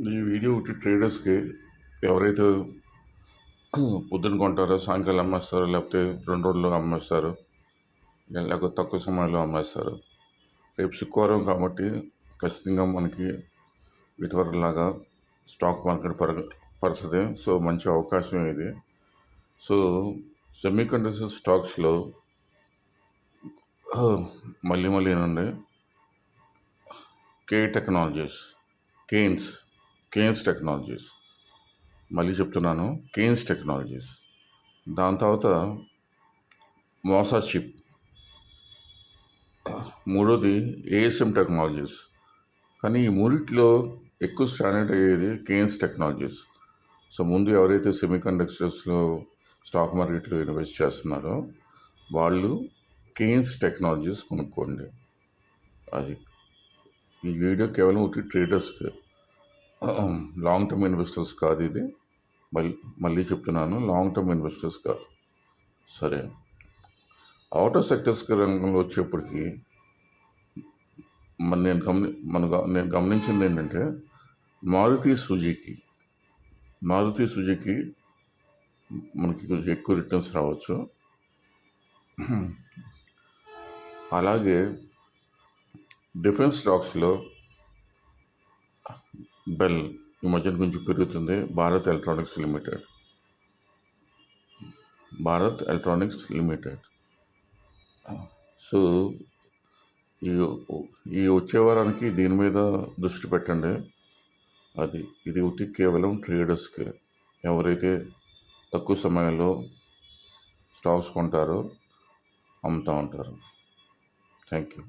ఈ వీడియో ఒకటి ట్రేడర్స్కి ఎవరైతే పొద్దున కొంటారో సాయంకాలం అమ్మేస్తారో, లేకపోతే 2 రోజుల్లో అమ్మేస్తారు, లేకపోతే తక్కువ సమయంలో అమ్మేస్తారు. రేపు శుక్రవారం కాబట్టి ఖచ్చితంగా మనకి ఇటువరలాగా స్టాక్ మార్కెట్ పడుతుంది. సో మంచి అవకాశం ఇది. సో సెమీకండక్టర్ స్టాక్స్లో మళ్ళీ ఏనండి, కేన్స్ టెక్నాలజీస్, మళ్ళీ చెప్తున్నాను, కేన్స్ టెక్నాలజీస్. దాని తర్వాత మోసా చిప్, మూడోది ఏఎస్ఎం టెక్నాలజీస్. కానీ ఈ మూడిట్లో ఎక్కువ స్టాండర్డ్ అయ్యేది కేన్స్ టెక్నాలజీస్. సో ముందు ఎవరైతే సెమీకండక్టర్స్లో స్టాక్ మార్కెట్లో ఇన్వెస్ట్ చేస్తున్నారో వాళ్ళు కేన్స్ టెక్నాలజీస్ కొనుక్కోండి. అది ఈ వీడియో కేవలం ఒకటి ట్రేడర్స్కి, లాంగ్ టర్మ్ ఇన్వెస్టర్స్ కాదు ఇది. మళ్ళీ చెప్తున్నాను, లాంగ్ టర్మ్ ఇన్వెస్టర్స్ కాదు. సరే, ఆటో సెక్టర్స్ రంగంలో వచ్చేప్పటికి నేను గమనించింది ఏంటంటే మారుతి సుజుకి మనకి కొంచెం ఎక్కువ రిటర్న్స్ రావచ్చు. అలాగే డిఫెన్స్ స్టాక్స్లో బెల్ ఈ మధ్యన కొంచెం పెరుగుతుంది. Bharat electronics limited. సో ఈ వచ్చే వారానికి దీని మీద దృష్టి పెట్టండి. ఇది ఒకటి కేవలం ట్రేడర్స్కి, ఎవరైతే తక్కువ సమయంలో స్టాక్స్ కొంటారో అమ్ముతూ ఉంటారు. Thank you.